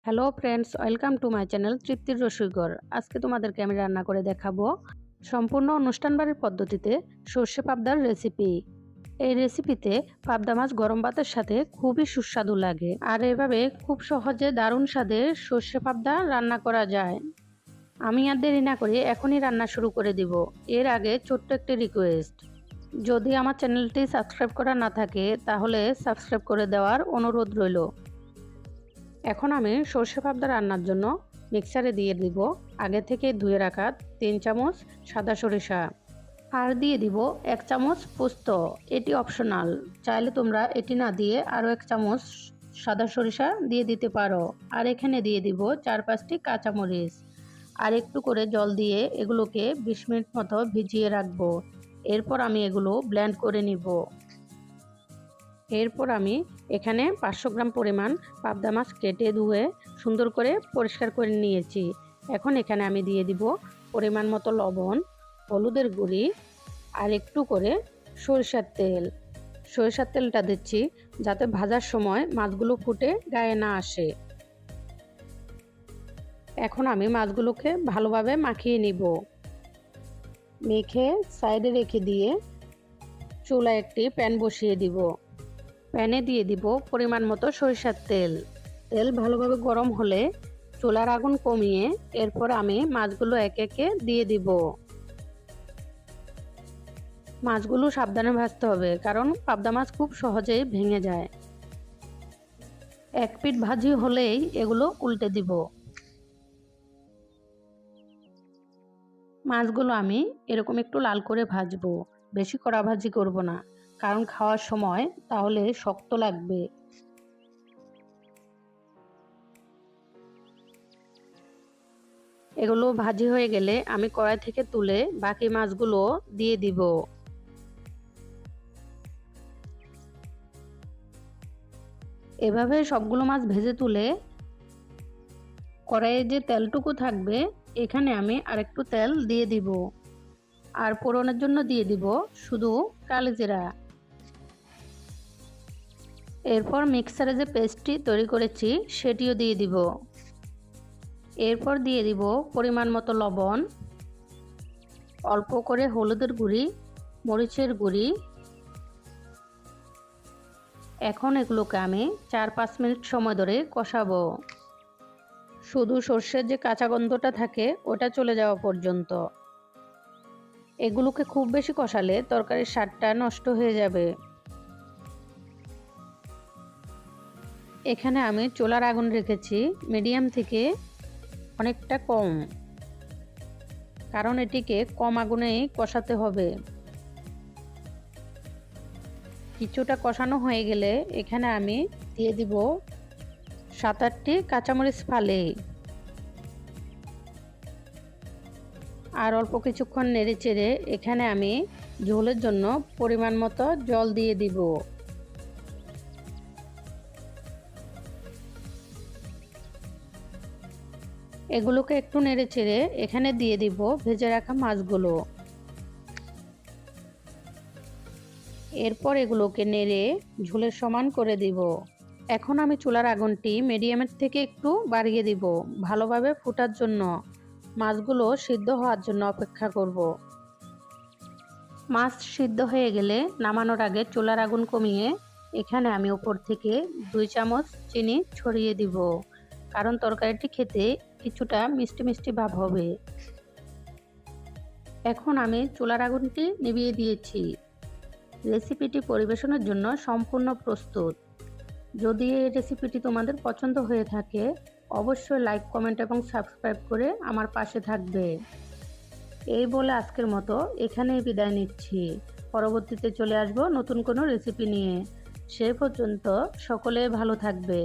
Hello friends, welcome to my channel তৃপ্তির রসইঘর। আজকে তোমাদেরকে আমি রান্না করে দেখাবো সম্পূর্ণ অনুষ্ঠান বাড়ির পদ্ধতিতে সর্ষে পাবদার রেসিপি। এই রেসিপিতে পাবদা মাছ গরম ভাতের সাথে খুবই সুস্বাদু লাগে, আর এভাবে খুব সহজে দারুণ স্বাদের সর্ষে পাবদা রান্না করা যায়। আমি আর দেরি না করে এখনই রান্না শুরু করে দিব। এর আগে ছোট্ট একটি রিকোয়েস্ট, যদি আমার চ্যানেলটি সাবস্ক্রাইব করা না থাকে তাহলে সাবস্ক্রাইব করে দেওয়ার অনুরোধ রইল। এখন আমি সর্ষে পাবদা রান্নার জন্য মিক্সারে দিয়ে দিব আগে থেকে ধুয়ে রাখা 3 চামচ সাদা সরিষা, আর দিয়ে দিব 1 চামচ পোস্ত। এটি অপশনাল, চাইলে তোমরা এটি না দিয়ে আরও 1 চামচ সাদা সরিষা দিয়ে দিতে পারো। আর এখানে দিয়ে দিব 4-5টি কাঁচামরিচ, আর একটু করে জল দিয়ে এগুলোকে 20 মিনিট মতো ভিজিয়ে রাখবো। এরপর আমি এগুলো ব্লেন্ড করে নিব। এরপর আমি এখানে 500 গ্রাম পরিমাণ পাবদা মাছ কেটে ধুয়ে সুন্দর করে পরিষ্কার করে নিয়েছি। এখন এখানে আমি দিয়ে দিব পরিমাণ মতো লবণ, হলুদের গুঁড়ি, আর একটু করে সরিষার তেল। সরিষার তেলটা দিচ্ছি যাতে ভাজার সময় মাছগুলো ফুটে গায়ে না আসে। এখন আমি মাছগুলোকে ভালোভাবে মাখিয়ে নিব। মেখে সাইডে রেখে দিয়ে চুলায় একটি প্যান বসিয়ে দিব। প্যানে দিয়ে দিব পরিমাণ মতো সরিষার তেল। তেল ভালোভাবে গরম হলে চুলার আগুন কমিয়ে এরপর আমি মাছগুলো একে একে দিয়ে দিব। মাছগুলো সাবধানে ভাজতে হবে, কারণ পাবদা মাছ খুব সহজেই ভেঙে যায়। এক পিঠ ভাজি হলেই এগুলো উল্টে দিব। মাছগুলো আমি এরকম একটু লাল করে ভাজবো, বেশি কড়া ভাজি করব না, কারণ খাওয়ার সময় তাহলে শক্ত লাগবে। এগুলো ভাজি হয়ে গেলে আমি কড়াই থেকে তুলে বাকি মাছগুলো দিয়ে দিব। এভাবে সবগুলো মাছ ভেজে তুলে কড়াইয়ে যে তেলটুকু থাকবে এখানে আমি আরেকটু তেল দিয়ে দিব, আর ফোড়নের জন্য দিয়ে দিব শুধু কালোজিরা। এরপর মিক্সারে যে পেস্টটি তৈরি করেছি সেটিও দিয়ে দিব। এরপর দিয়ে দিব পরিমাণ মতো লবণ, অল্প করে হলুদের গুঁড়ি, মরিচের গুঁড়ি। এখন এগুলোকে আমি 4-5 মিনিট সময় ধরে কষাবো, শুধু সর্ষের যে কাঁচা গন্ধটা থাকে ওটা চলে যাওয়া পর্যন্ত। এগুলোকে খুব বেশি কষালে তরকারির স্বাদটা নষ্ট হয়ে যাবে। এখানে আমি চুলার আগুন রেখেছি মিডিয়াম থেকে অনেকটা কম, কারণ এটিকে কম আগুনেই কষাতে হবে। কিছুটা কষানো হয়ে গেলে এখানে আমি দিয়ে দিব 7-8টি কাঁচামরিচ ফালি, আর অল্প কিছুক্ষণ নেড়ে চেড়ে এখানে আমি ঝোলের জন্য পরিমাণ মতো জল দিয়ে দিব। এগুলোকে একটু নেড়ে চেড়ে এখানে দিয়ে দিব ভেজে রাখা মাছগুলো। এরপর এগুলোকে নেড়ে ঝোলের সমান করে দিব। এখন আমি চুলার আগুনটি মিডিয়ামের থেকে একটু বাড়িয়ে দিব, ভালোভাবে ফোটার জন্য। মাছগুলো সিদ্ধ হওয়ার জন্য অপেক্ষা করব। মাছ সিদ্ধ হয়ে গেলে নামানোর আগে চুলার আগুন কমিয়ে এখানে আমি উপর থেকে 2 চামচ চিনি ছড়িয়ে দিব, কারণ তরকারিটি খেতে কিছুটা মিষ্টি মিষ্টি ভাব হবে। এখন আমি চুলার আগুনটি নিভিয়ে দিয়েছি। রেসিপিটি পরিবেশনের জন্য সম্পূর্ণ প্রস্তুত। যদি এই রেসিপিটি তোমাদের পছন্দ হয়ে থাকে অবশ্যই লাইক, কমেন্ট এবং সাবস্ক্রাইব করে আমার পাশে থাকবে। এই বলে আজকের মতো এখানেই বিদায় নিচ্ছি। পরবর্তীতে চলে আসবো নতুন কোনো রেসিপি নিয়ে। সে পর্যন্ত সকলে ভালো থাকবে।